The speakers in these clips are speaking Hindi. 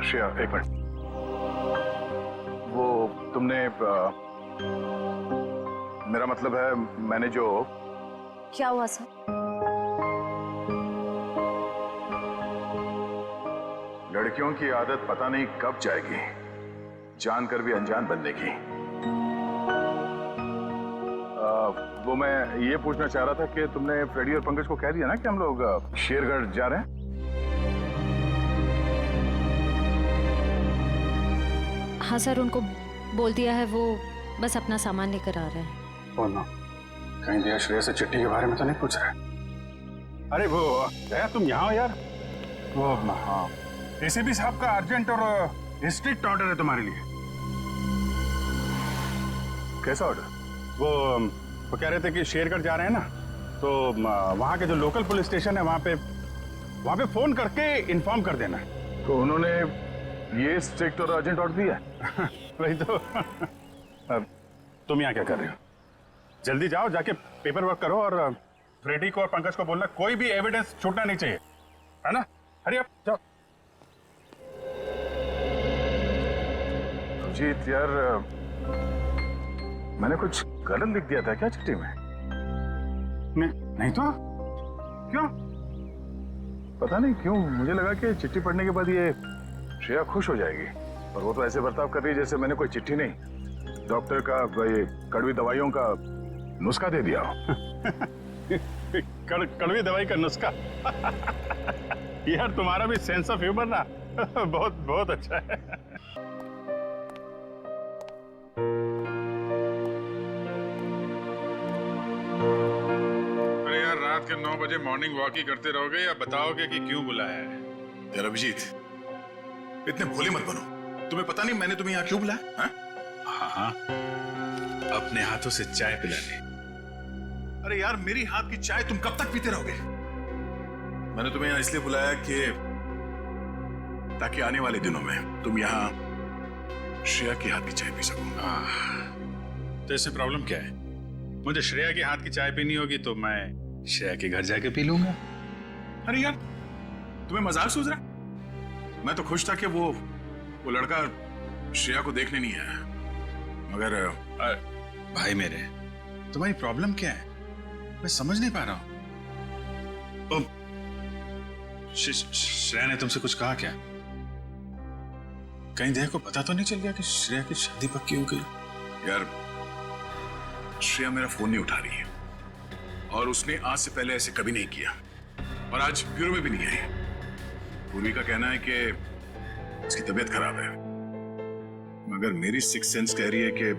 श्रेया एक मिनट, वो तुमने मेरा मतलब है मैंने जो। क्या हुआ सर? लड़कियों की आदत पता नहीं कब जाएगी, जानकर भी अनजान बनने की। वो मैं ये पूछना चाह रहा था कि तुमने फ्रेडी और पंकज को कह दिया ना कि हम लोग शेरगढ़ जा रहे हैं? हाँ सर, उनको बोल दिया है, वो बस अपना सामान लेकर आ रहे हैं। कहीं दिया श्रेया से चिट्ठी के बारे में तो नहीं पूछ रहे? अरे वो दया, तुम यहाँ हो यार? वो हाँ, एसीपी साहब का अर्जेंट और स्ट्रिक्ट ऑर्डर है तुम्हारे लिए। कैसा ऑर्डर? वो कह रहे थे कि शेरगढ़ जा रहे हैं ना, तो वहाँ के जो लोकल पुलिस स्टेशन है वहाँ पे फोन करके इन्फॉर्म कर देना है। तो उन्होंने ये स्ट्रिक्ट और अर्जेंट ऑर्डर दिया है? वही तो। तुम यहाँ क्या कर रहे हो? जल्दी जाओ, जाके पेपर वर्क करो और फ्रेडी को और पंकज को बोलना कोई भी एविडेंस छूटना नहीं चाहिए, है ना? हरी अप, जाओ। जीत यार, मैंने कुछ गलत लिख दिया था क्या चिट्ठी में? नहीं तो क्यों? पता नहीं क्यों मुझे लगा कि चिट्ठी पढ़ने के बाद ये श्रेया खुश हो जाएगी, और वो तो ऐसे बर्ताव कर रही है जैसे मैंने कोई चिट्ठी नहीं, डॉक्टर का ये कड़वी दवाइयों का नुस्खा दे दिया हो। कड़वी दवाई का नुस्खा? यार तुम्हारा भी सेंस ऑफ ह्यूमर ना बहुत बहुत अच्छा है। अरे यार, रात के 9 बजे मॉर्निंग वॉक ही करते रहोगे या बताओगे कि क्यों बुलाया है? यार अभिजीत, इतने भोले मत बनो। तुम्हें पता नहीं मैंने तुम्हें यहाँ क्यों बुलाया? हाँ, अपने हाथों से चाय पिलाने। अरे यार, मेरी हाथ की चाय तुम कब तक पीते रहोगे? मैंने तुम्हें यहाँ इसलिए बुलाया कि ताकि आने वाले दिनों में तुम यहाँ श्रेया के हाथ की चाय पी सको। तो इसमें प्रॉब्लम क्या है? मुझे श्रेया के हाथ की चाय पीनी होगी तो मैं श्रेया के घर जाके पी लूंगा। अरे यार, तुम्हें मजाक सूझ रहा? मैं तो खुश था कि वो लड़का श्रेया को देखने नहीं आया, मगर भाई मेरे, तुम्हारी प्रॉब्लम क्या है? मैं समझ नहीं पा रहा हूं। श्रेया ने तुमसे कुछ कहा क्या? कहीं देह को पता तो नहीं चल गया कि श्रेया की शादी पक्की हो गई? यार, श्रेया मेरा फोन नहीं उठा रही है, और उसने आज से पहले ऐसे कभी नहीं किया, और आज ब्यूरो में भी नहीं आई। पूर्वी का कहना है कि उसकी तबीयत खराब है, मगर मेरी सिक्स सेंस कह रही है कि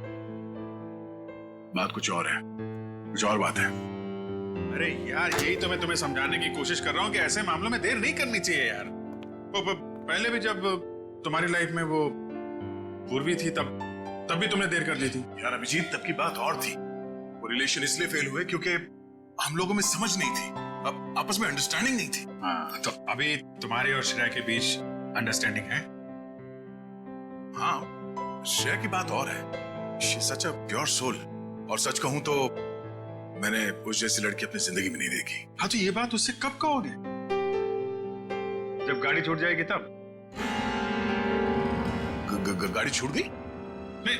बात कुछ और है, कुछ और बात है। अरे यार, यही तो मैं तुम्हें समझाने की कोशिश कर रहा हूं कि ऐसे मामलों में देर नहीं करनी चाहिए यार। पहले भी जब तुम्हारी लाइफ में वो पूर्वी थी तब भी तुमने देर कर दी थी। यार अभिजीत, तब की बात और थी। वो रिलेशन इसलिए फेल हुए क्योंकि हम लोगों में समझ नहीं थी, अब आपस में अंडरस्टैंडिंग नहीं थी। हाँ, तो अभी तुम्हारे और श्रेया के बीच अंडरस्टैंडिंग है? हाँ, श्रेया की बात और है। She such a pure soul, और सच कहूं तो मैंने उस जैसी लड़की अपनी जिंदगी में नहीं देखी। हाँ, तो ये बात उससे कब कहोगे? जब गाड़ी छूट जाएगी तब? गाड़ी छूट गई? नहीं,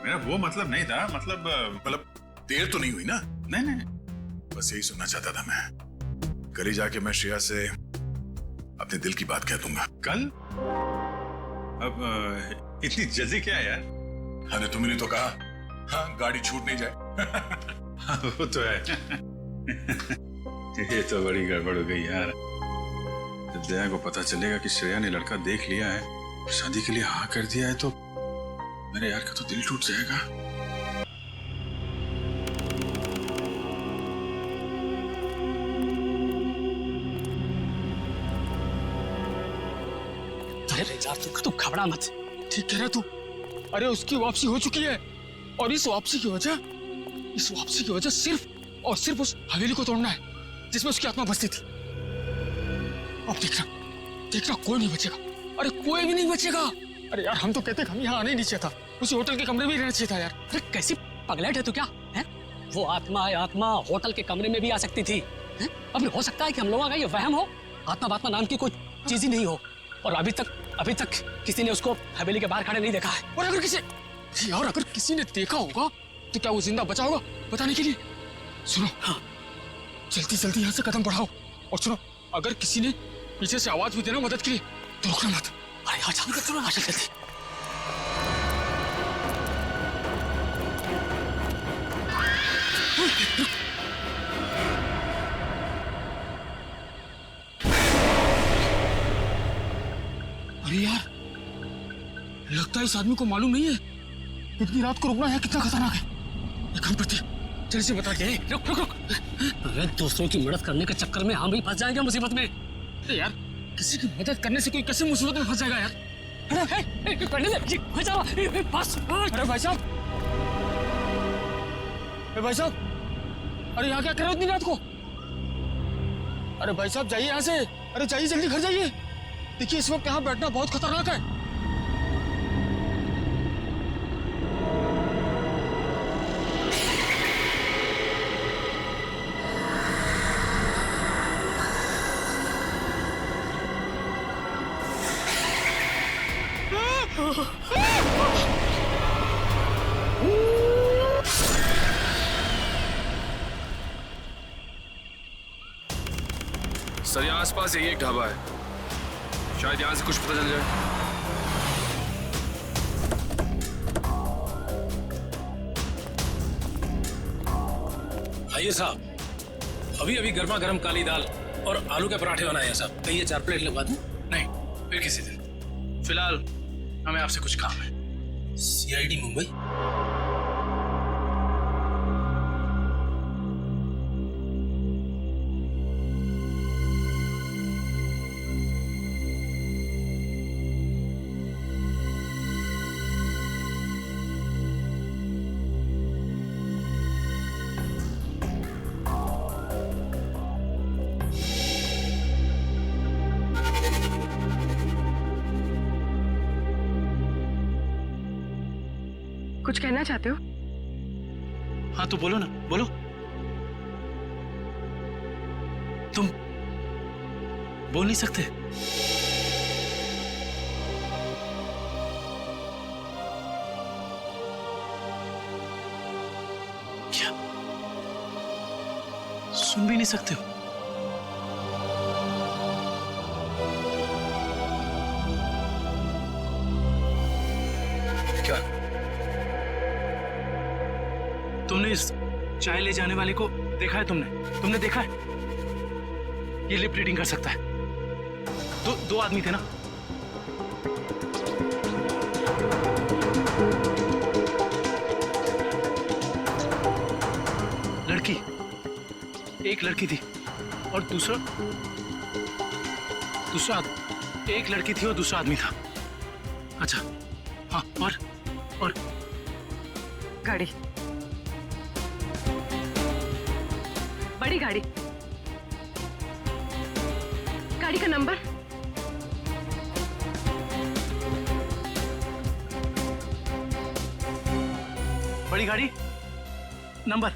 मेरा वो मतलब नहीं था। मतलब देर तो नहीं हुई ना? नहीं, बस यही सुनना चाहता था मैं। कल ही जाके मैं श्रेया से अपने दिल की बात कह दूंगा। कल? अब इतनी जल्दी क्या है यार? हाँ, तुमने तो कहा हाँ, गाड़ी छूट नहीं जाए। हाँ, वो तो है। ये तो बड़ी गड़बड़ हो गई यार। जब दया को पता चलेगा कि श्रेया ने लड़का देख लिया है, शादी के लिए हाँ कर दिया है, तो मेरे यार का तो दिल टूट जाएगा। अरे यार, तू घबरा मत, ठीक कह रहा तू। अरे उसकी वापसी हो चुकी है, और इस वापसी की वजह सिर्फ और सिर्फ उस हवेली को तोड़ना है जिसमें उसकी आत्मा बसती थी। अब देखना कोई नहीं बचेगा। अरे कोई भी नहीं बचेगा। अरे यार, हम तो कहते हम यहाँ आने नहीं चाहिए था, उसी होटल के कमरे में ही रहना चाहिए था यार। अरे कैसी पगलेट है तू क्या है? वो आत्मा होटल के कमरे में भी आ सकती थी। अब हो सकता है कि हम लोगों का ये वहम हो, आत्मा नाम की कोई चीज ही नहीं हो। और अभी तक किसी ने उसको हवेली के बाहर खड़े नहीं देखा है। और अगर किसी ने देखा होगा तो क्या वो जिंदा बचा होगा बताने के लिए? सुनो, हाँ, जल्दी यहाँ से कदम बढ़ाओ। और सुनो, अगर किसी ने पीछे से आवाज भी देना मदद के लिए तो रुकना मत। अरे हाँ, चलो जल्दी। अरे यार, लगता है इस आदमी को मालूम नहीं है इतनी रात को रुकना है कितना खतरनाक है। एक काम करते हैं, जल्दी से बता के। रुक। अरे दूसरों की मदद करने के चक्कर में हम भी फंस जाएंगे मुसीबत में। यार, किसी की मदद करने से कोई कैसे मुसीबत में फंस जाएगा यार? अरे बस। अरे भाई साहब, अरे यहाँ क्या कर रहे हो इतनी रात को? अरे भाई साहब, जाइए यहाँ से। अरे जाइए, जल्दी घर जाइए। देखिए, इस वक्त यहाँ बैठना बहुत खतरनाक है। सर, यहाँ आसपास यही एक ढाबा है, शायद यहाँ से कुछ पता चल जाए। आइए साहब, अभी गर्मा गर्म काली दाल और आलू के पराठे बनाए हैं साहब। कहिए 4 प्लेट लगवा दूं? नहीं, फिर किसी दिन। फिलहाल हमें आपसे कुछ काम है। CID मुंबई? कुछ कहना चाहते हो? हाँ तो बोलो ना, बोलो। तुम बोल नहीं सकते? क्या सुन भी नहीं सकते हो? क्या? तुमने इस चाय ले जाने वाले को देखा है? तुमने देखा है? ये लिप रीडिंग कर सकता है। दो आदमी थे ना? एक लड़की थी और दूसरा एक लड़की थी और दूसरा आदमी था। अच्छा, हाँ, और गाड़ी, बड़ी गाड़ी, गाड़ी का नंबर? बड़ी गाड़ी, नंबर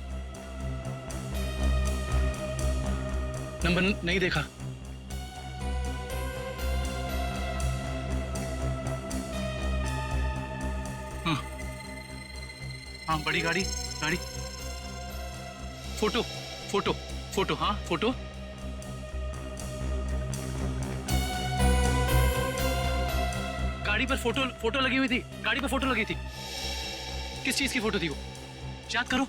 नहीं देखा। हाँ, बड़ी गाड़ी, फोटो, हाँ, फोटो। गाड़ी पर फोटो लगी हुई थी। गाड़ी पर फोटो लगी थी। किस चीज की फोटो थी वो? याद करो।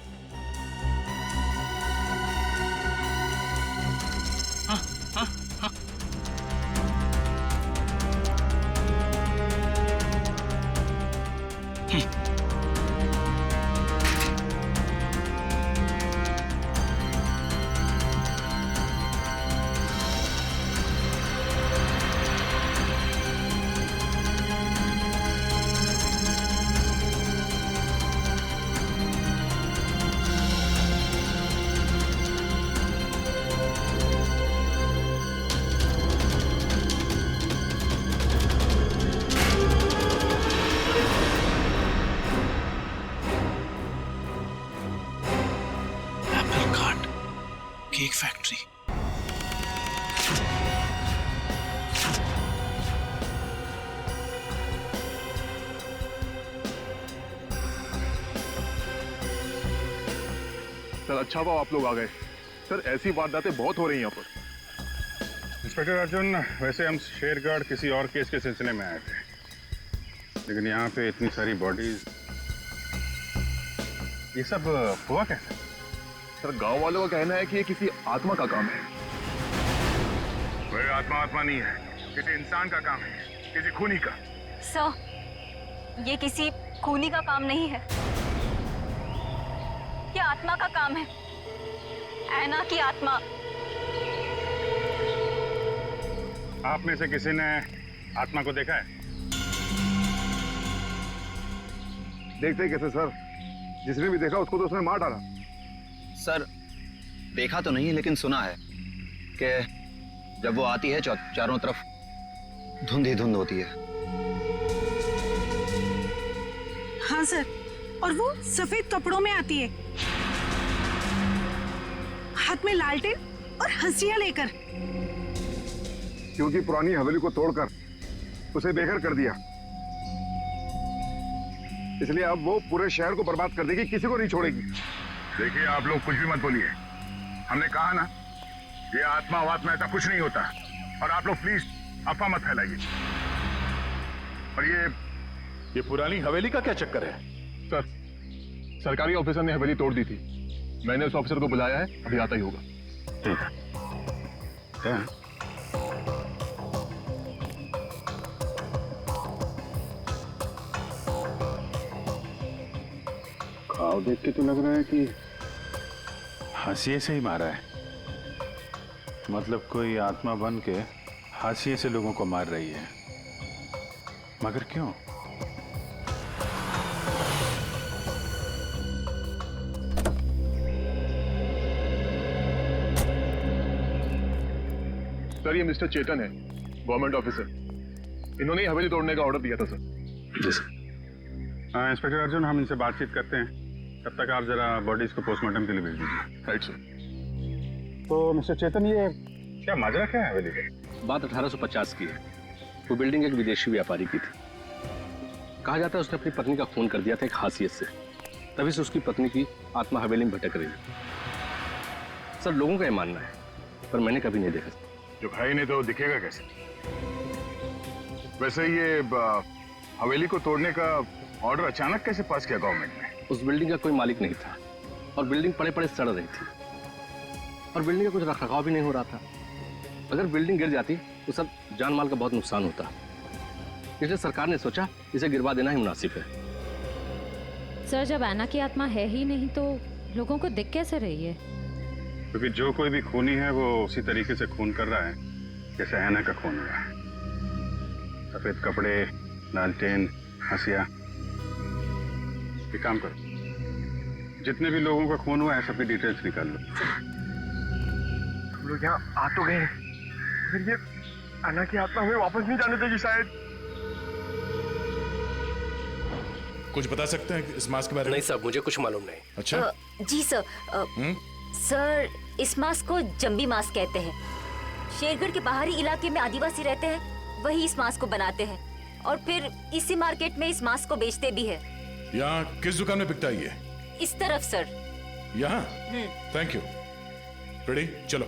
हाँ। Cake factory. सर अच्छा हुआ आप लोग आ गए। सर ऐसी वारदातें बहुत हो रही हैं यहाँ पर। इंस्पेक्टर अर्जुन, वैसे हम शेरगढ़ किसी और केस के सिलसिले में आए थे, लेकिन यहाँ पे इतनी सारी बॉडीज, ये सब हुआ कैसे? सर गांव वालों का कहना है कि ये किसी आत्मा का काम है। कोई आत्मा नहीं है, किसी इंसान का काम है, किसी खूनी का। सर, ये किसी खूनी का काम नहीं है, ये आत्मा का काम है, ऐना की आत्मा। आप में से किसी ने आत्मा को देखा है? देखते कैसे सर, जिसने भी देखा उसको तो उसने मार डाला। सर देखा तो नहीं, लेकिन सुना है कि जब वो आती है चारों तरफ धुंध ही धुंध होती है। हाँ सर, और वो सफेद कपड़ों में आती है, हाथ में लालटेन और हंसिया लेकर। क्योंकि पुरानी हवेली को तोड़कर उसे बेघर कर दिया, इसलिए अब वो पूरे शहर को बर्बाद कर देगी, किसी को नहीं छोड़ेगी। देखिए आप लोग कुछ भी मत बोलिए, हमने कहा ना ये आत्मा वात्मा ऐसा कुछ नहीं होता, और आप लोग प्लीज अफवाह मत फैलाइए। और ये पुरानी हवेली का क्या चक्कर है? सर सरकारी ऑफिसर ने हवेली तोड़ दी थी, मैंने उस ऑफिसर को बुलाया है, अभी आता ही होगा। घाव देख के तो लग रहा है कि हाशिए से ही मारा है, मतलब कोई आत्मा बन के हाशिए से लोगों को मार रही है, मगर क्यों? सर ये मिस्टर चेतन है, गवर्नमेंट ऑफिसर, इन्होंने ही हवेली तोड़ने का ऑर्डर दिया था सर। हाँ इंस्पेक्टर अर्जुन, हम इनसे बातचीत करते हैं, तब तक आप जरा बॉडीज को पोस्टमार्टम के लिए भेज दीजिए। Right sir. तो मिस्टर चेतन, ये क्या माजरा क्या है हवेली का? बात 1850 की है। वो बिल्डिंग एक विदेशी व्यापारी की थी। कहा जाता है उसने अपनी पत्नी का खून कर दिया था एक हाशियत से, तभी से उसकी पत्नी की आत्मा हवेली में भटक रही है। सर लोगों का ये मानना है, पर मैंने कभी नहीं देखा। जो भाई ने तो दिखेगा कैसे? वैसे ये हवेली को तोड़ने का ऑर्डर अचानक कैसे पास किया गवर्नमेंट ने? उस बिल्डिंग का कोई मालिक नहीं था और बिल्डिंग पड़े पड़े सड़ रही थी और बिल्डिंग का कुछ रखरखाव भी नहीं हो रहा था। अगर बिल्डिंग गिर जाती तो सब जान माल का बहुत नुकसान होता, इसलिए सरकार ने सोचा इसे गिरवा देना ही मुनासिब है। सर जब ऐना की आत्मा है ही नहीं तो लोगों को दिख कैसे रही है? क्योंकि जो कोई भी खूनी है वो उसी तरीके से खून कर रहा है जैसे ऐना का खून हो रहा है। सफेद कपड़े, लालटेन, हंसिया। एक काम करो, जितने भी लोगों का खून हुआ है सबकी डिटेल्स निकाल लो। हम लोग यहाँ आ तो गए, फिर ये ऐना की आत्मा हमें वापस नहीं जाने देगी शायद। कुछ बता सकते हैं इस मास्क के बारे में? नहीं साहब, मुझे कुछ मालूम नहीं। अच्छा जी सर। सर इस मास्क को जंबी मास्क कहते हैं। शेरगढ़ के बाहरी इलाके में आदिवासी रहते हैं, वही इस मास्क को बनाते हैं और फिर इसी मार्केट में इस मास्क को बेचते भी है। यहाँ किस दुकान में बिकता है ये? इस तरफ सर। यहाँ? Thank you. रेडी, चलो।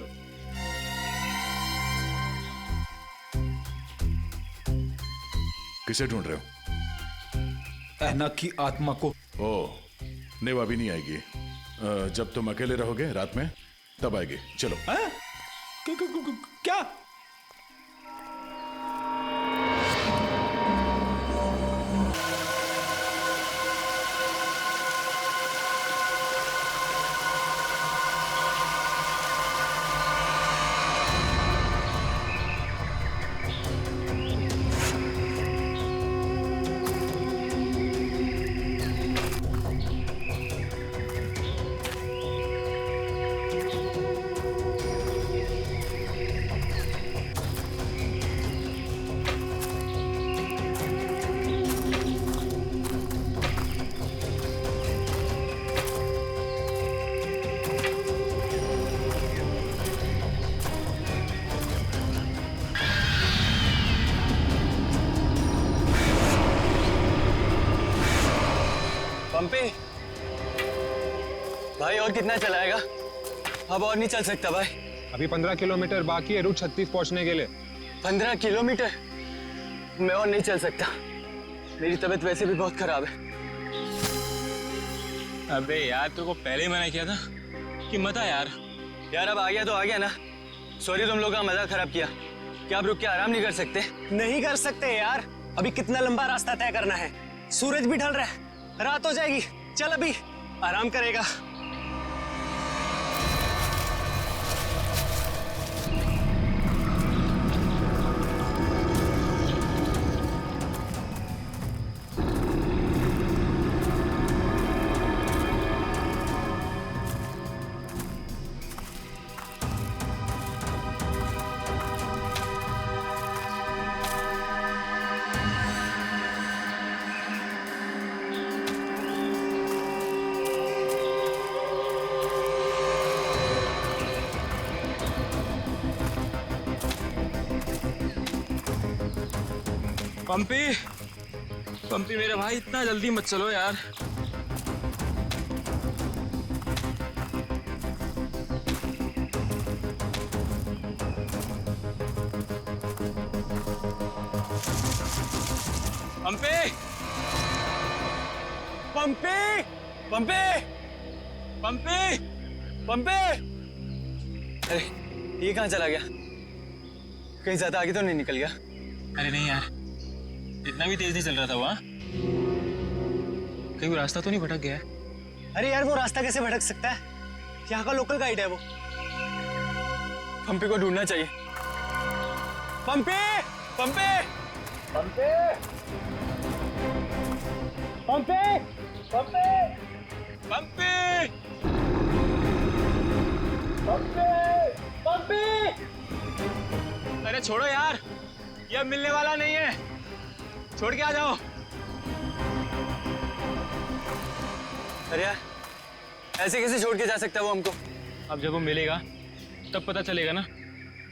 किसे ढूंढ रहे हो? ऐना की आत्मा को। ओह, नहीं वो अभी नहीं आएगी। जब तुम अकेले रहोगे रात में तब आएगी। चलो। क्या? पंपी भाई और कितना चलाएगा? अब और नहीं चल सकता भाई। अभी 15 किलोमीटर बाकी है रूट 36 पहुंचने के लिए। 15 किलोमीटर? मैं और नहीं चल सकता, मेरी तबीयत वैसे भी बहुत खराब है। अबे यार तेरे को पहले ही मना किया था कि मत आ यार। यार अब आ गया तो आ गया ना। सॉरी तुम लोगों का मजा खराब किया। क्या आप रुक के आराम नहीं कर सकते? नहीं कर सकते यार, अभी कितना लंबा रास्ता तय करना है। सूरज भी ढल रहा है, रात हो जाएगी। चल अभी आराम करेगा। पंपी, पंपी मेरे भाई इतना जल्दी मत चलो यार। पंपी, पंपी, पंपी, पंपी, पंपी। अरे ये कहाँ चला गया? कहीं ज्यादा आगे तो नहीं निकल गया? अरे नहीं यार, इतना भी तेज नहीं चल रहा था वहाँ। कहीं वो रास्ता तो नहीं भटक गया? अरे यार वो रास्ता कैसे भटक सकता है? यहाँ का लोकल गाइड है वो। पंपी को ढूंढना चाहिए। पंपी, पंपी, पंपी, पंपी, पंपी, पंपी, पंपी, पंपी। अरे छोड़ो यार, ये मिलने वाला नहीं है, छोड़ के आ जाओ। अरे यार ऐसे कैसे छोड़ के जा सकता है वो हमको? अब जब वो मिलेगा तब पता चलेगा ना।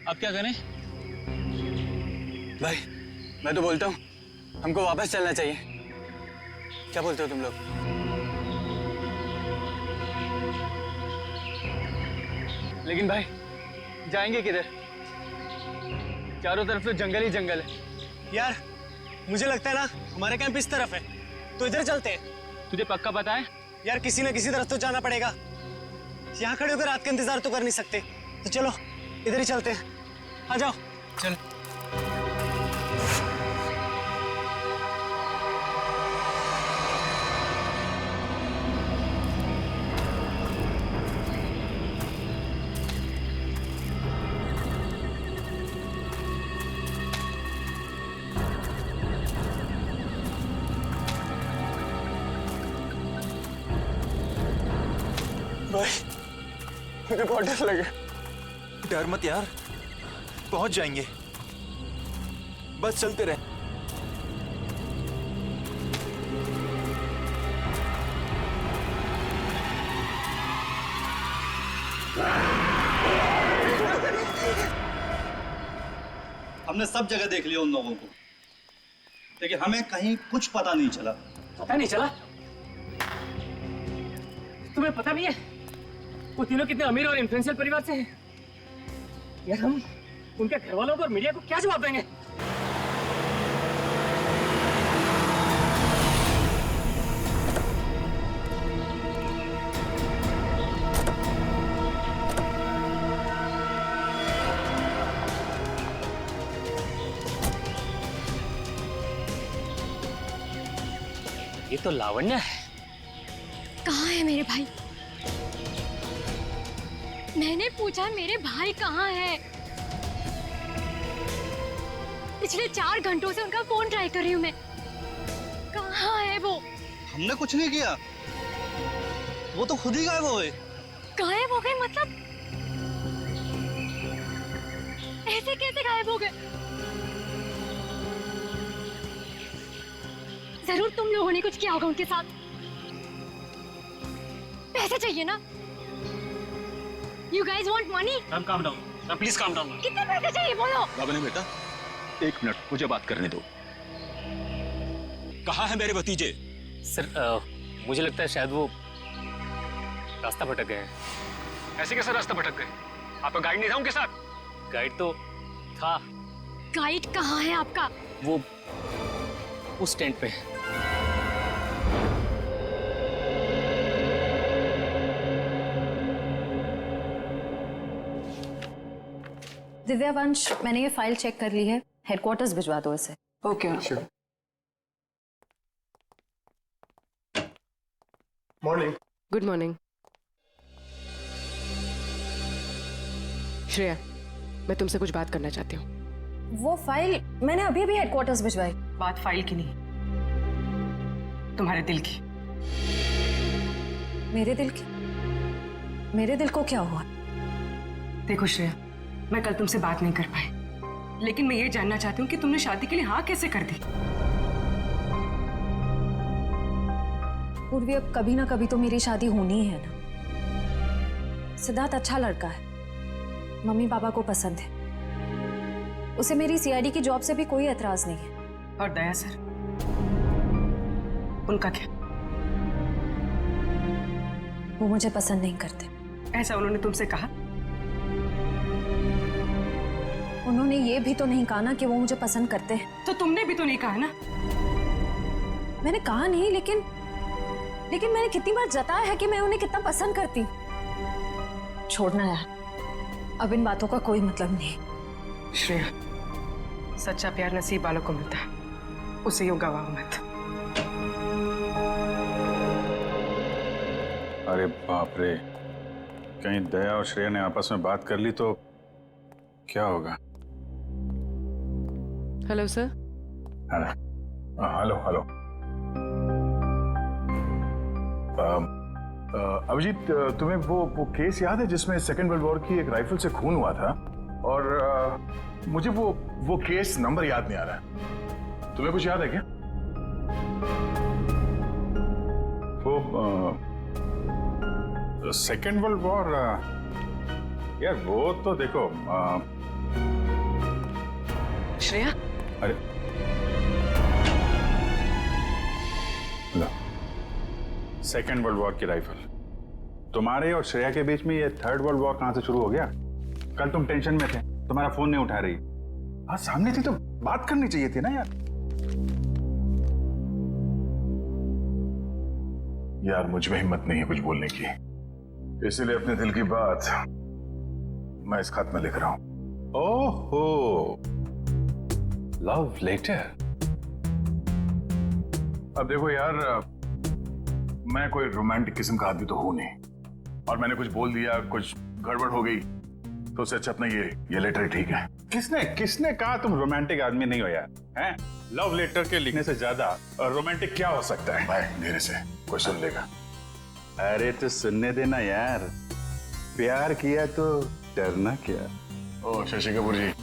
अब क्या करें? भाई मैं तो बोलता हूँ हमको वापस चलना चाहिए। क्या बोलते हो तुम लोग? लेकिन भाई जाएंगे किधर? चारों तरफ तो जंगल ही जंगल है। यार मुझे लगता है ना हमारा कैंप इस तरफ है, तो इधर चलते हैं। तुझे पक्का पता है? यार किसी न किसी तरफ तो जाना पड़ेगा। यहाँ खड़े होकर रात का इंतजार तो कर नहीं सकते, तो चलो इधर ही चलते हैं। आ जाओ। चल। भाई मुझे बहुत डर लगे। डर मत यार, पहुंच जाएंगे, बस चलते रहे। हमने सब जगह देख लिया उन लोगों को, लेकिन हमें कहीं कुछ पता नहीं चला। पता नहीं चला? तुम्हें पता नहीं है वो तीनों कितने अमीर और इन्फ्लुएंशियल परिवार से हैं? यार हम उनके घर वालों को और मीडिया को क्या जवाब देंगे? ये तो लावण्य है। कहाँ है मेरे भाई? मैंने पूछा मेरे भाई कहाँ है? पिछले 4 घंटों से उनका फोन ट्राई कर रही हूँ मैं। कहाँ है वो? हमने कुछ नहीं किया, वो तो खुद ही गायब हो गए। गायब हो गए मतलब? ऐसे कैसे गायब हो गए? जरूर तुम लोगों ने कुछ किया होगा उनके साथ। पैसे चाहिए ना? You guys want money? Ma'am, calm down. Ma'am, please calm down. कितने पैसे चाहिए बोलो? बाबा ने बेटा 1 मिनट मुझे बात करने दो। कहाँ है मेरे भतीजे? सर मुझे लगता है शायद वो रास्ता भटक गए हैं। ऐसे कैसे रास्ता भटक गए? आपका गाइड नहीं था उनके साथ? गाइड तो था। गाइड कहाँ है आपका? वो उस टेंट पे। दिव्यावंश, मैंने ये फाइल चेक कर ली है, हेडक्वार्टर्स भिजवा दो इसे। Okay. Morning. Good morning. Shreya, मैं तुमसे कुछ बात करना चाहती हूँ। वो फाइल मैंने अभी अभी हेडक्वार्टर्स भिजवाई। बात फाइल की नहीं, तुम्हारे दिल की। मेरे दिल की? मेरे दिल को क्या हुआ? देखो श्रेया, मैं कल तुमसे बात नहीं कर पाई, लेकिन मैं ये जानना चाहती हूँ कि तुमने शादी के लिए हाँ कैसे कर दी? पूर्वी, अब कभी ना कभी तो मेरी शादी होनी ही है ना। सिद्धार्थ अच्छा लड़का है, मम्मी पापा को पसंद है, उसे मेरी सीआईडी की जॉब से भी कोई एतराज नहीं है। और दया सर, उनका क्या? वो मुझे पसंद नहीं करते। ऐसा उन्होंने तुमसे कहा? उन्होंने ये भी तो नहीं कहा ना कि वो मुझे पसंद करते हैं। तो तुमने भी तो नहीं कहा ना? मैंने कहा नहीं, लेकिन मैंने कितनी बार जताया है कि मैं उन्हें कितना पसंद करती हूँ। छोड़ना यार, अब इन बातों का कोई मतलब नहीं। श्रेया, सच्चा प्यार नसीब वालों को मिलता है, उसे यूं गवाओ मत। अरे बाप रे, कहीं दया और श्रेया ने आपस में बात कर ली तो क्या होगा? Hello sir. Hello hello. Abhijit, तुम्हें वो केस याद है जिसमें सेकेंड वर्ल्ड वॉर की एक राइफल से खून हुआ था? और मुझे वो केस नंबर याद नहीं आ रहा है। तुम्हें कुछ याद है क्या? वो सेकेंड वर्ल्ड वॉर, यार वो तो देखो श्रेया। अरे लो, सेकेंड वर्ल्ड वॉर की राइफल। तुम्हारे और श्रेया के बीच में ये थर्ड वर्ल्ड वॉर कहां से शुरू हो गया? कल तुम टेंशन में थे, तुम्हारा फोन नहीं उठा रही। हाँ, सामने थी तो बात करनी चाहिए थी ना यार। यार मुझ में हिम्मत नहीं है कुछ बोलने की, इसीलिए अपने दिल की बात मैं इस खत में लिख रहा हूं। ओहो, लव लेटर। अब देखो यार, मैं कोई रोमांटिक किस्म का आदमी तो हूं नहीं, और मैंने कुछ बोल दिया, कुछ गड़बड़ हो गई, तो उससे अच्छा अपना ये लेटर ठीक है। किसने कहा तुम रोमांटिक आदमी नहीं हो यार? हैं? लव लेटर के लिखने से ज्यादा रोमांटिक क्या हो सकता है? भाई धीरे से, कोई सुन लेगा। अरे तो सुनने देना यार, प्यार किया तो डरना क्या? ओ शशि कपूर जी,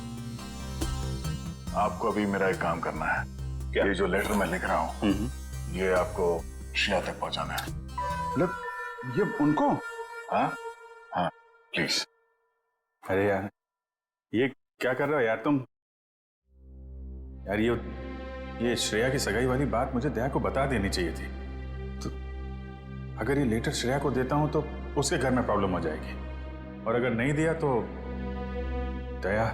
आपको अभी मेरा एक काम करना है। क्या? ये जो लेटर मैं लिख रहा हूँ, ये आपको श्रेया तक पहुंचाना है। मतलब ये उनको? हाँ हाँ, प्लीज। अरे यार, ये क्या कर रहे हो यार तुम? यार ये श्रेया की सगाई वाली बात मुझे दया को बता देनी चाहिए थी। तो अगर ये लेटर श्रेया को देता हूं तो उसके घर में प्रॉब्लम हो जाएगी, और अगर नहीं दिया तो दया,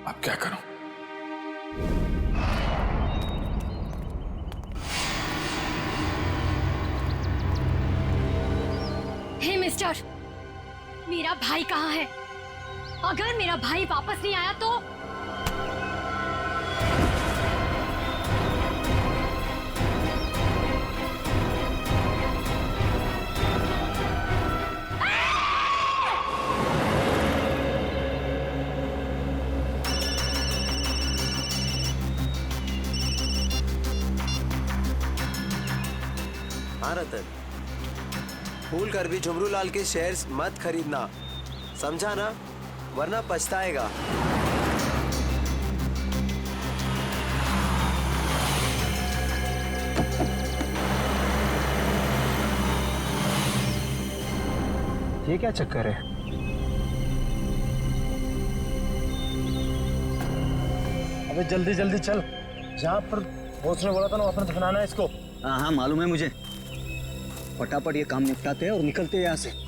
अब क्या करूं? हे मिस्टर, मेरा भाई कहाँ है? अगर मेरा भाई वापस नहीं आया तो हाँ रतन, भूल कर भी झुमरू लाल के शेयर्स मत खरीदना, समझा ना? वरना पछताएगा। ये क्या चक्कर है? अबे जल्दी जल्दी चल, जहाँ पर बॉस ने बोला था ना वहाँ पर दफनाना है इसको। हाँ हाँ मालूम है मुझे। फटाफट ये काम निपटाते हैं और निकलते हैं यहाँ से।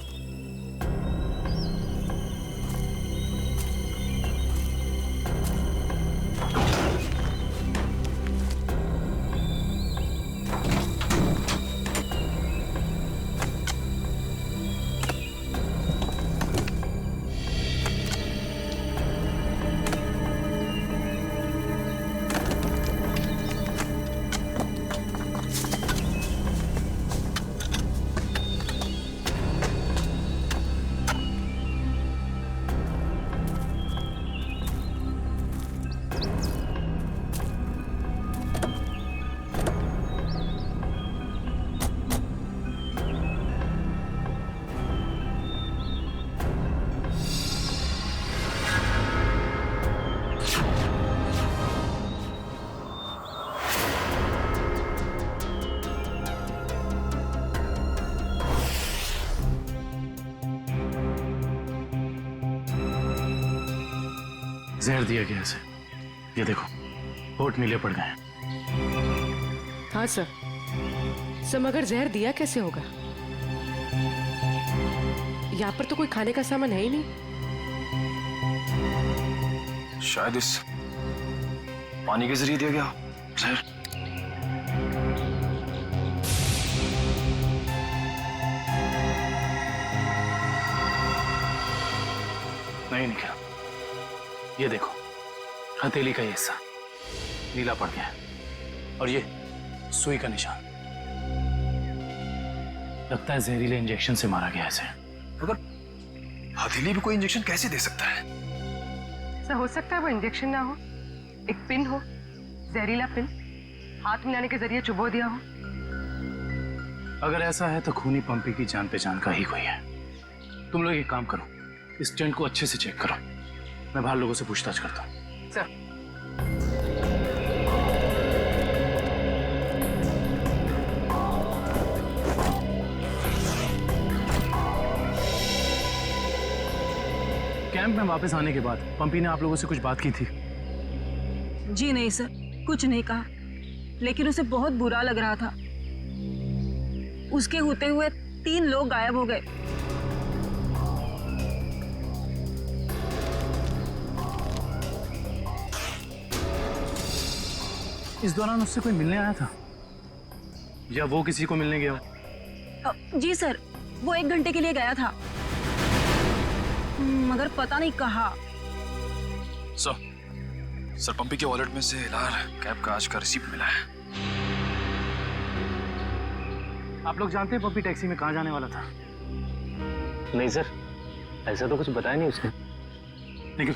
जहर दिया गया इसे। ये देखो, होठ नीले पड़ गए। हाँ सर, मगर जहर दिया कैसे होगा? यहाँ पर तो कोई खाने का सामान है ही नहीं। शायद इस पानी के जरिए दिया गया जहर। नहीं निकला। ये देखो, हथेली का ये हिस्सा नीला पड़ गया और ये सुई का निशान। लगता है जहरीले इंजेक्शन से मारा गया इसे। मगर हथेली भी कोई इंजेक्शन कैसे दे सकता है? सर, हो सकता है वो इंजेक्शन ना हो, एक पिन हो, जहरीला पिन, हाथ मिलाने के जरिए चुबो दिया हो। अगर ऐसा है तो खूनी पंपी की जान पहचान का ही कोई है। तुम लोग एक काम करो, इस टेंट को अच्छे से चेक करो, मैं बाहर लोगों से पूछताछ करता हूँ। सर। कैंप में वापस आने के बाद पंपी ने आप लोगों से कुछ बात की थी? जी नहीं सर, कुछ नहीं कहा, लेकिन उसे बहुत बुरा लग रहा था। उसके होते हुए 3 लोग गायब हो गए। इस दौरान उससे कोई मिलने आया था या वो किसी को मिलने गया? जी सर, वो 1 घंटे के लिए गया था, मगर पता नहीं कहाँ। सर पंपी के वॉलेट में से एलआर कैब का आज का रिसीप्ट मिला है। आप लोग जानते हैं पंपी टैक्सी में कहाँ जाने वाला था? नहीं सर, ऐसा तो कुछ बताया नहीं उसने। निखिल,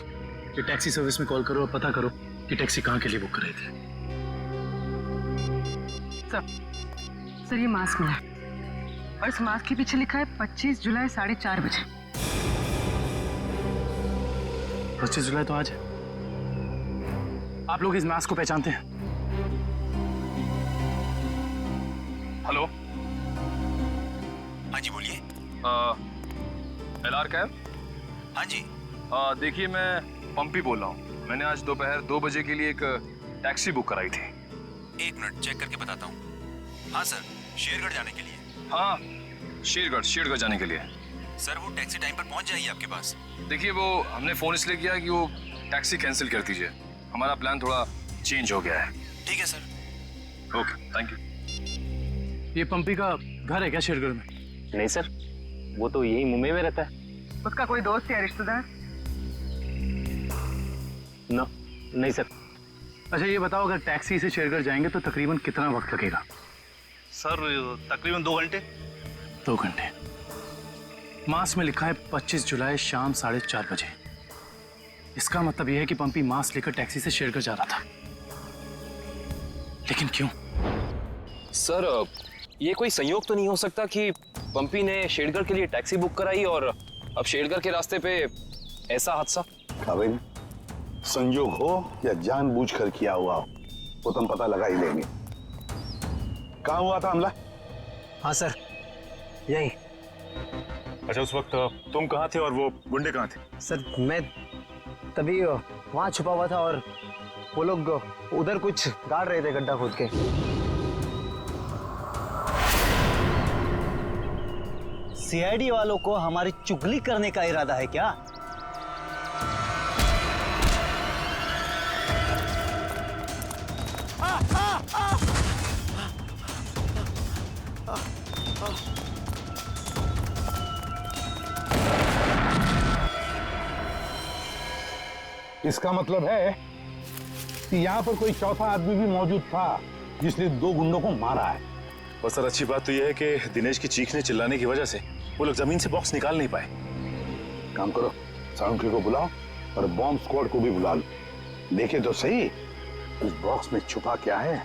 ये टैक्सी सर्विस में कॉल करो और पता करो कि टैक्सी कहाँ के लिए बुक कर रही थी। सर, ये मास्क मिला और इस मास्क के पीछे लिखा है 25 जुलाई 4:30 बजे। 25 जुलाई तो आज है। आप लोग इस मास्क को पहचानते हैं? हेलो, हाँ जी बोलिए। LR cab? हाँ जी। देखिए, मैं पंपी बोल रहा हूँ। मैंने आज दोपहर 2 बजे के लिए एक टैक्सी बुक कराई थी। 1 मिनट चेक करके बताता हूँ। हाँ सर, शेरगढ़ जाने के लिए। हाँ, शेरगढ़ जाने के लिए। सर, वो टैक्सी टाइम पर पहुंच जाएगी आपके पास। देखिए, वो हमने फोन इसलिए किया कि वो टैक्सी कैंसिल कर दीजिए, हमारा प्लान थोड़ा चेंज हो गया है। ठीक है सर। Okay, thank you. ये पंपी का घर है क्या शेरगढ़ में? नहीं सर, वो तो यही मुंबई में रहता है। उसका कोई दोस्त या रिश्तेदार? नो, नहीं सर। अच्छा, ये बताओ, अगर टैक्सी से शेरगढ़ जाएंगे तो तकरीबन कितना वक्त लगेगा? सर, तकरीबन 2 घंटे। 2 घंटे। मास में लिखा है 25 जुलाई शाम 4:30 बजे। इसका मतलब यह है कि पंपी मास लेकर टैक्सी से शेरगढ़ जा रहा था। लेकिन क्यों? सर, ये कोई संयोग तो नहीं हो सकता कि पंपी ने शेरगढ़ के लिए टैक्सी बुक कराई और अब शेरगढ़ के रास्ते पे ऐसा हादसा? काबिल, संयोग हो या जानबूझकर किया हुआ हो, वो तुम पता लगा ही लेंगे। कहाँ हुआ था हमला? हाँ सर, यही। अच्छा, उस वक्त तुम कहाँ थे और वो गुंडे कहाँ थे? सर, मैं तभी वहाँ छुपा हुआ था और वो लोग उधर कुछ गाड़ रहे थे, गड्ढा खोद के। सीआईडी वालों को हमारी चुगली करने का इरादा है क्या? इसका मतलब है कि यहाँ पर कोई चौथा आदमी भी मौजूद था जिसने 2 गुंडों को मारा है। और सर अच्छी बात तो यह है कि दिनेश की चीखने चिल्लाने की वजह से वो लोग जमीन से बॉक्स निकाल नहीं पाए। काम करो, साउंड को बुलाओ और बॉम्ब स्क्वाड को भी बुला लो। देखे तो सही उस बॉक्स में छुपा क्या है।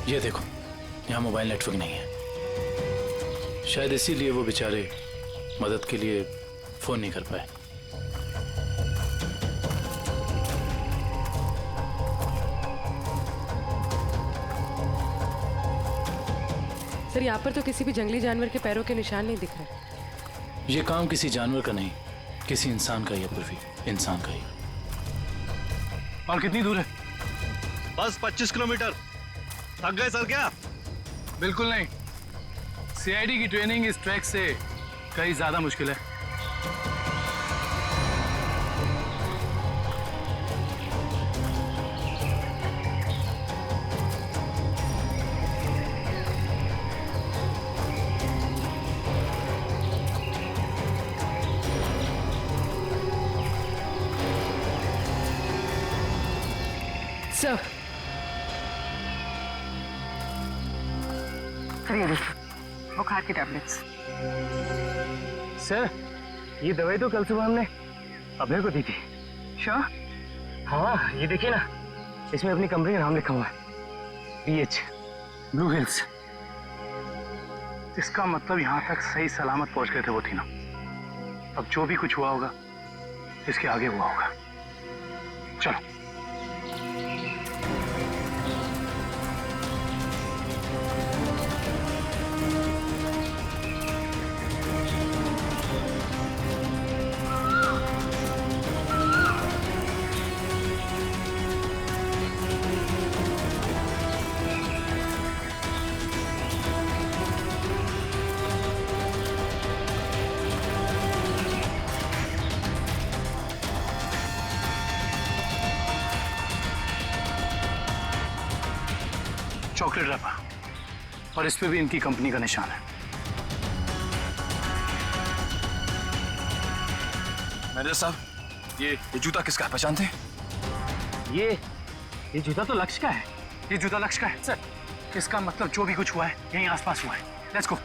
ये देखो, यहाँ मोबाइल नेटवर्क नहीं है। शायद इसीलिए वो बेचारे मदद के लिए फोन नहीं कर पाए। सर, यहाँ पर तो किसी भी जंगली जानवर के पैरों के निशान नहीं दिख रहे। ये काम किसी जानवर का नहीं, किसी इंसान का ही है पूर्वी, इंसान का ही। और कितनी दूर है? बस 25 किलोमीटर। थक गए सर क्या? बिल्कुल नहीं। सीआईडी की ट्रेनिंग इस ट्रैक से कहीं ज्यादा मुश्किल है। सर, ये देखिए, बुखार की टैबलेट्स। सर, ये दवाई तो कल सुबह हमने अभय को दी थी। श्योर? हाँ, ये देखिए ना, इसमें अपनी कंपनी का नाम लिखा हुआ है, BH ब्लू हिल्स। इसका मतलब यहाँ तक सही सलामत पहुंच गए थे वो तीनों। अब जो भी कुछ हुआ होगा इसके आगे हुआ होगा। चलो। चॉकलेट रैपर और इस पे भी इनकी कंपनी का निशान है। मैनेजर साहब, ये जूता किसका है, पहचानते हैं? ये जूता तो लक्ष्य का है। ये जूता लक्ष्य का है सर। इसका मतलब जो भी कुछ हुआ है यहीं आसपास हुआ है। Let's go.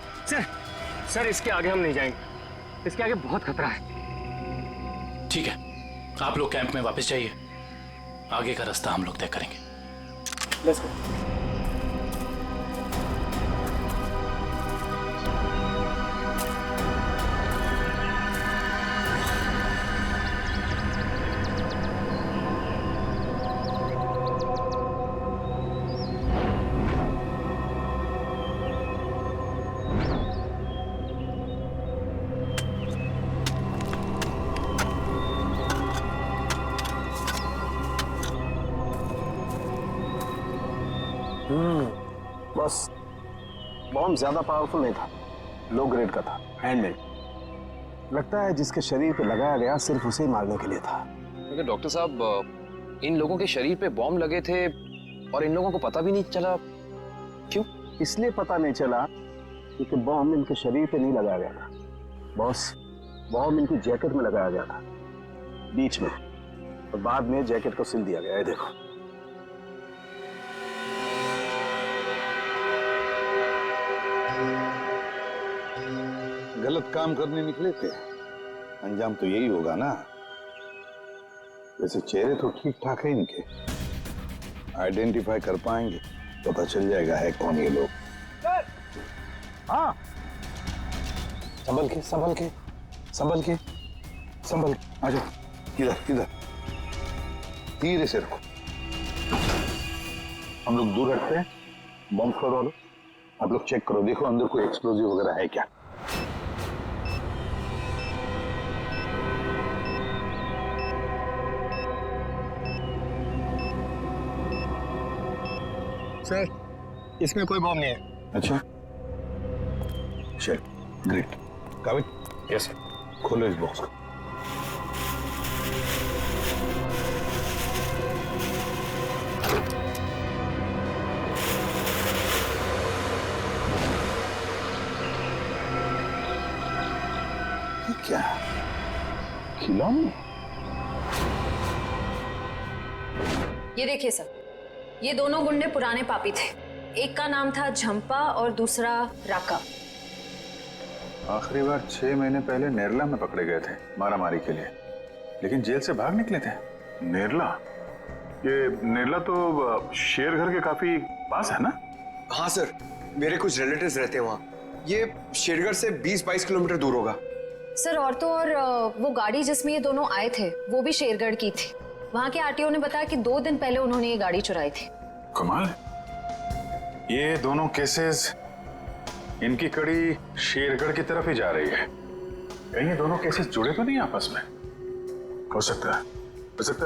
सर, इसके आगे हम नहीं जाएंगे। इसके आगे बहुत खतरा है। ठीक है, आप लोग कैंप में वापस जाइए। आगे का रास्ता हम लोग तय करेंगे। Let's go. बस बॉम्ब ज्यादा पावरफुल नहीं था, लो ग्रेड का था, हैंडमेड। लगता है जिसके शरीर पे लगाया गया सिर्फ उसे ही मारने के लिए था। लेकिन डॉक्टर साहब, इन लोगों के शरीर पे बॉम्ब लगे थे और इन लोगों को पता भी नहीं चला। क्यों? इसलिए पता नहीं चला क्योंकि बॉम्ब इनके शरीर पे नहीं लगाया गया था बॉस। बॉम्ब इनकी जैकेट में लगाया गया था, बीच में, और बाद में जैकेट को सिल दिया गया है। देखो, गलत काम करने निकले थे, अंजाम तो यही होगा ना। वैसे चेहरे तो ठीक ठाक है इनके, आइडेंटिफाई कर पाएंगे, पता चल जाएगा है कौन ये लोग। हाँ, संभल के संभल के संभल के संभल के, आ जाओ, इधर इधर, धीरे से रखो। हम लोग दूर हटते हैं। बॉम्ब स्क्वाड वालों, आप लोग चेक करो, देखो अंदर कोई एक्सप्लोजिव वगैरह है क्या। सर इसमें कोई बॉम्ब नहीं है। अच्छा, चल ग्रेट। काबिल, यस खोलो इस बॉक्स को। ये क्या खिलौने? ये देखिए सर, ये दोनों गुंडे पुराने पापी थे। एक का नाम था झंपा और दूसरा राका। आखिरी बार 6 महीने पहले नेरला में पकड़े गए थे मारामारी के लिए, लेकिन जेल से भाग निकले थे। नेरला? ये नेरला तो शेरघर के काफी पास है ना? हाँ सर, मेरे कुछ रिलेटिव्स रहते हैं वहाँ। ये शेरगढ़ से 20-22 किलोमीटर दूर होगा। सर और तो और वो गाड़ी जिसमें ये दोनों आए थे वो भी शेरगढ़ की थी। वहाँ के आरटीओ ने बताया कि 2 दिन पहले उन्होंने ये गाड़ी चुराई थी। कमाल, ये दोनों केसेस, इनकी कड़ी शेरगढ़ की तरफ ही जा रही है। कहीं ये दोनों केसेस जुड़े तो नहीं आपस में? हो सकता है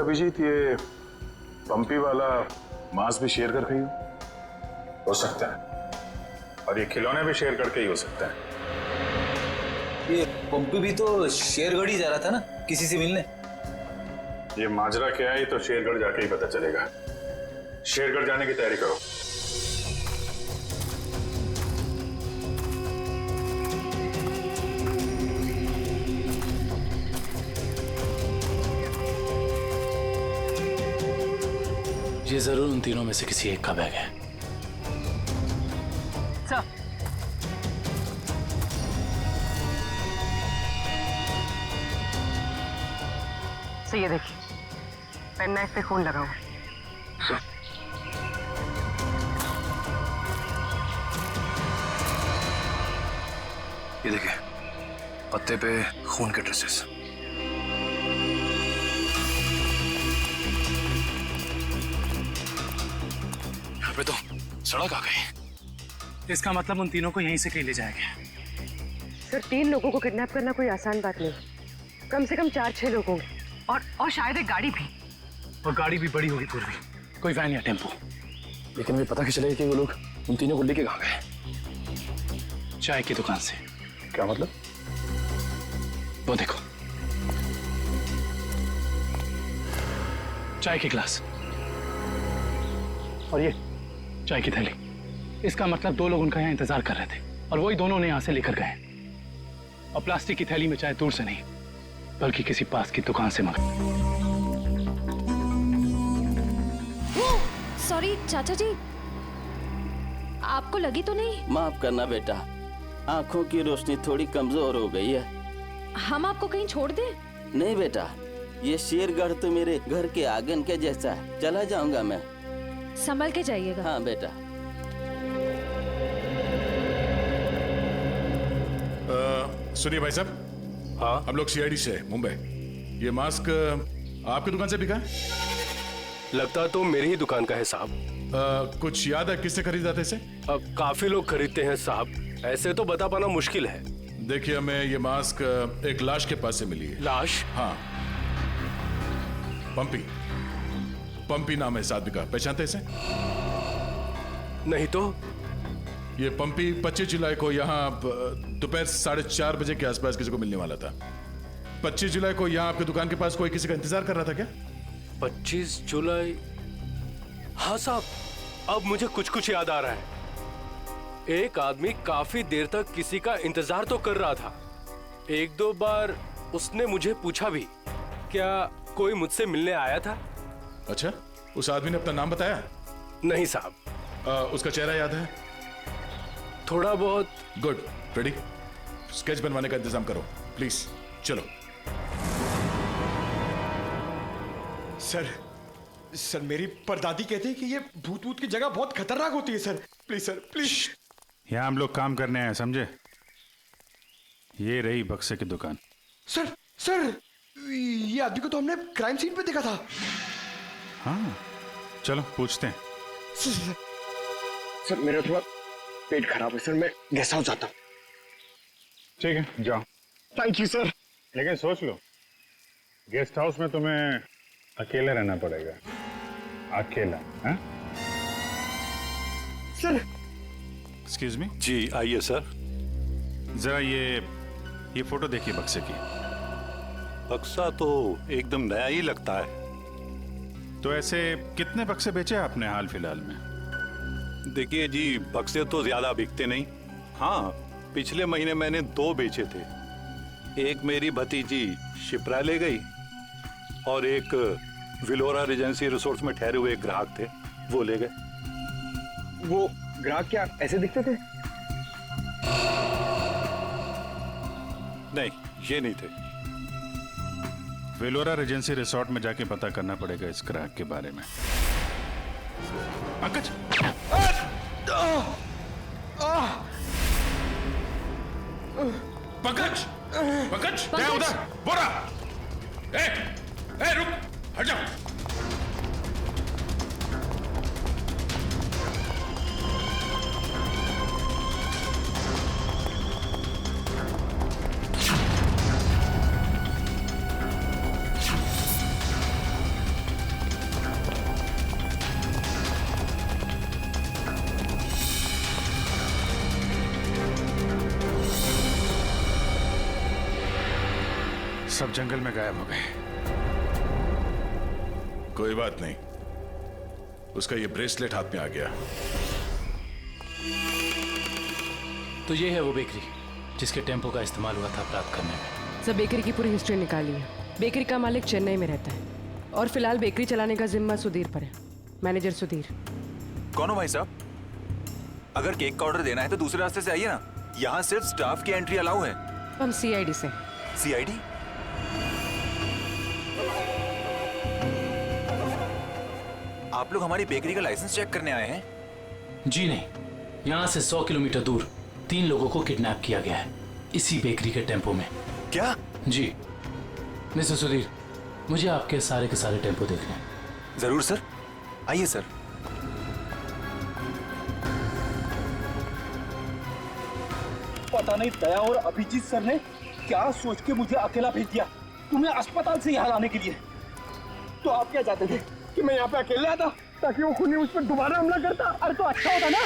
अभिजीत ये पंपी वाला मांस भी शेरगढ़ का ही हो सकता है, और ये खिलौने भी शेरगढ़ के ही हो सकता है। ये पंपी भी तो शेरगढ़ ही जा रहा था ना किसी से मिलने। ये माजरा क्या है ये तो शेरगढ़ जाके ही पता चलेगा। शेरगढ़ जाने की तैयारी करो। ये जरूर उन तीनों में से किसी एक का बैग है। सर, ये देखिए, पेन नाइफ पे खून लगा हुआ। ये देखिए, पत्ते पे खून के ट्रेसेस। यहाँ पे तो सड़क आ गई। इसका मतलब उन तीनों को यहीं से कहीं ले जाया गया। सर 3 लोगों को किडनैप करना कोई आसान बात नहीं, कम से कम 4-6 लोग होंगे, और शायद एक गाड़ी भी। और गाड़ी भी बड़ी होगी पूर्वी, कोई वैन या टेम्पो। लेकिन हमें पता कैसे चलेगा कि वो लोग उन तीनों को लेके कहाँ गए? चाय की दुकान से। क्या मतलब? वो देखो, चाय के ग्लास और ये चाय की थैली। इसका मतलब 2 लोग उनका यहाँ इंतजार कर रहे थे और वही दोनों ने यहाँ से लेकर गए। और प्लास्टिक की थैली में चाय दूर से नहीं बल्कि किसी पास की दुकान से मंगाई। सॉरी चाचा जी, आपको लगी तो नहीं? माफ करना बेटा, आंखों की रोशनी थोड़ी कमजोर हो गई है। हम आपको कहीं छोड़ दें? नहीं बेटा, ये शेरगढ़ तो मेरे घर के आंगन के जैसा है। चला जाऊंगा मैं। संभल के जाइएगा। हाँ बेटा। सुनिए भाई साहब। हाँ, हम लोग सीआईडी से मुंबई। ये मास्क आपकी दुकान से बिका है? लगता तो मेरी ही दुकान का है साहब। कुछ याद है किससे खरीदा था इसे? काफी लोग खरीदते हैं साहब, ऐसे तो बता पाना मुश्किल है। देखिए, हमें ये मास्क एक लाश के पास से मिली है। लाश? हाँ, पंपी नाम है इस आदमी का। पहचानते इसे? नहीं तो। ये पंपी 25 जुलाई को यहाँ दोपहर 4:30 बजे के आसपास किसी को मिलने वाला था। 25 जुलाई को यहाँ आपकी दुकान के पास कोई किसी का इंतजार कर रहा था क्या? 25 जुलाई? हाँ साहब, अब मुझे कुछ कुछ याद आ रहा है। एक आदमी काफी देर तक किसी का इंतजार तो कर रहा था। 1-2 बार उसने मुझे पूछा भी, क्या कोई मुझसे मिलने आया था? अच्छा, उस आदमी ने अपना नाम बताया? नहीं साहब। उसका चेहरा याद है? थोड़ा बहुत। गुड। रेडी? स्केच बनवाने का इंतजाम करो प्लीज। चलो। सर मेरी परदादी कहती है कि ये भूत की जगह बहुत खतरनाक होती है। Sir please, sir please. यहाँ हम लोग काम करने आए, समझे? ये रही बक्से की दुकान। सर ये आदमी को तो हमने क्राइम सीन पे देखा था। हाँ, चलो पूछते हैं। सर मेरा थोड़ा पेट खराब है सर, मैं गेस्ट हाउस जाता हूँ। ठीक है, जाओ। Thank you sir. लेकिन सोच लो, गेस्ट हाउस में तुम्हें अकेले रहना पड़ेगा। अकेला, हाँ? सर। Excuse me. जी आइए सर। जरा ये फोटो देखिए बक्से की। बक्सा तो एकदम नया ही लगता है। तो ऐसे कितने बक्से बेचे आपने हाल फिलहाल में? देखिए जी, बक्से तो ज्यादा बिकते नहीं। हाँ, पिछले महीने मैंने 2 बेचे थे। एक मेरी भतीजी शिप्रा ले गई और एक विलोरा रेजेंसी रिसोर्ट्स में ठहरे हुए एक ग्राहक थे, वो ले गए। वो ग्राहक क्या ऐसे दिखते थे? नहीं, ये नहीं थे। वेलोरा रेजेंसी रिसोर्ट में जाके पता करना पड़ेगा इस ग्राहक के बारे में। पंकज! पंकज! पंकज! क्या उधर? बोरा! ए, रुक! हट जाओ! सब जंगल में गायब हो गए। कोई बात नहीं, उसका ये ब्रेसलेट हाथ में आ गया। तो ये है वो बेकरी जिसके टेम्पो का इस्तेमाल हुआ था अपराध करने में। सब बेकरी की पूरी हिस्ट्री निकाली है। बेकरी का मालिक चेन्नई में रहता है और फिलहाल बेकरी चलाने का जिम्मा सुधीर पर है। मैनेजर सुधीर। कौन हो भाई साहब? अगर केक का ऑर्डर देना है तो दूसरे रास्ते से आइए ना, यहाँ सिर्फ स्टाफ की एंट्री अलाउ है। हम सीआईडी से। सीआईडी? आप लोग हमारी बेकरी का लाइसेंस चेक करने आए हैं? जी नहीं, यहाँ से 100 किलोमीटर दूर 3 लोगों को किडनैप किया गया है, इसी बेकरी के टेम्पो में। क्या? जी मिस्टर सुधीर, मुझे आपके सारे के सारे टेम्पो देखने हैं। जरूर सर, आइए सर। पता नहीं दया और अभिजीत सर ने क्या सोच के मुझे अकेला भेज दिया तुम्हें अस्पताल से यहाँ लाने के लिए। तो आप क्या चाहते थे कि मैं यहाँ पे अकेले आता ताकि वो खूनी उस पर दोबारा हमला करता? अरे तो अच्छा होता ना।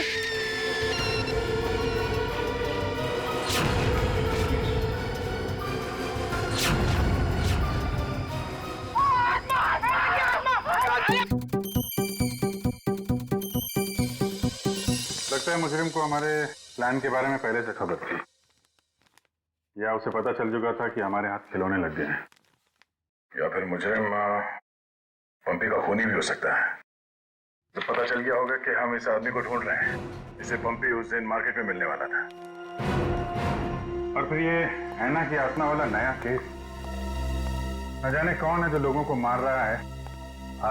लगता है मुजरिम को हमारे प्लान के बारे में पहले से खबर थी, या उसे पता चल चुका था कि हमारे हाथ खिलौने लग गए हैं, या फिर मुजरिम पंपी का खूनी भी हो सकता है। तो पता चल गया होगा कि हम इस आदमी को ढूंढ रहे हैं जिसे पंपी उस दिन मार्केट में मिलने वाला था। और फिर ये हैना की आत्मा वाला नया केस, न जाने कौन है जो लोगों को मार रहा है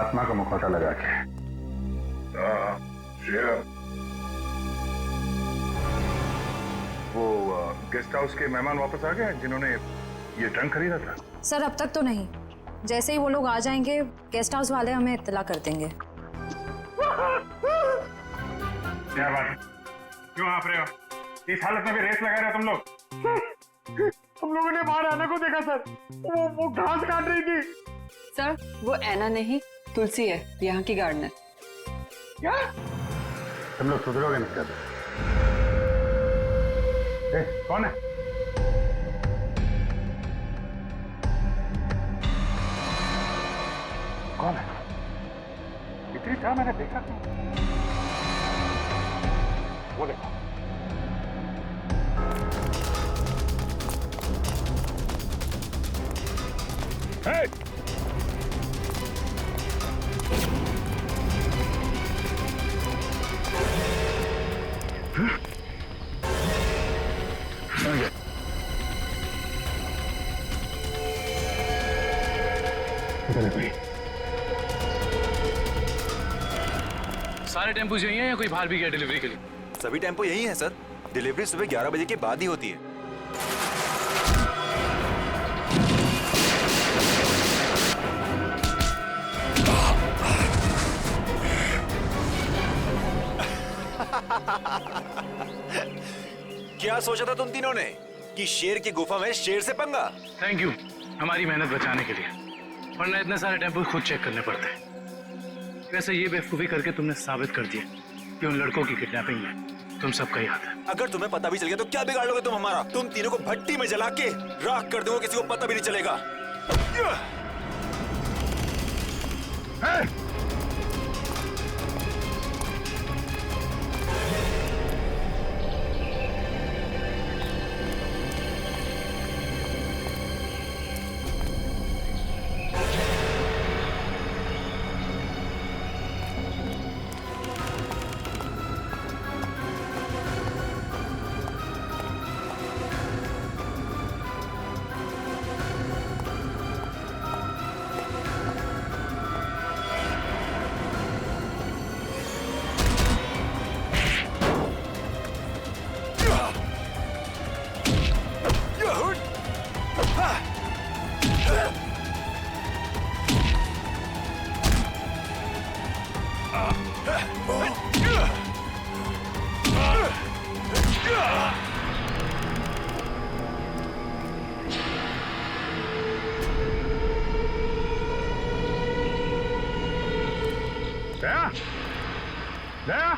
आत्मा का मुखौटा लगा के। वो गेस्ट हाउस के मेहमान वापस आ गए जिन्होंने ये ट्रंक खरीदा था? सर अब तक तो नहीं, जैसे ही वो लोग आ जाएंगे गेस्ट हाउस वाले हमें इत्तला कर देंगे। क्या बात है, क्यों आप रहे हो? इस हालत में भी रेस लगा रहे हो तुम लोग? हम लोगों ने बाहर आना को देखा सर, वो घास काट रही थी। सर वो ऐना नहीं तुलसी है, यहाँ की गार्डनर। क्या? तुम लोग सुधरोगे नहीं कर? कौन है? कौन है? इतनी था मैंने देखा था। वो देखो। Hey! सारे टेम्पो यही हैं या कोई बाहर भी गया डिलीवरी के लिए? सभी टेम्पो यही हैं सर। डिलीवरी सुबह 11 बजे के बाद ही होती है। क्या सोचा था तुम तीनों ने कि शेर की गुफा में शेर से पंगा? थैंक यू हमारी मेहनत बचाने के लिए, वरना इतने सारे टेम्पो खुद चेक करने पड़ते हैं। वैसे ये बेवकूफ़ी करके तुमने साबित कर दिया कि उन लड़कों की किडनैपिंग में तुम सबका ही हाथ है। अगर तुम्हें पता भी चल गया तो क्या बिगाड़ लोगे तुम हमारा? तुम तीनों को भट्टी में जला के राख कर दोगे, किसी को पता भी नहीं चलेगा। दया!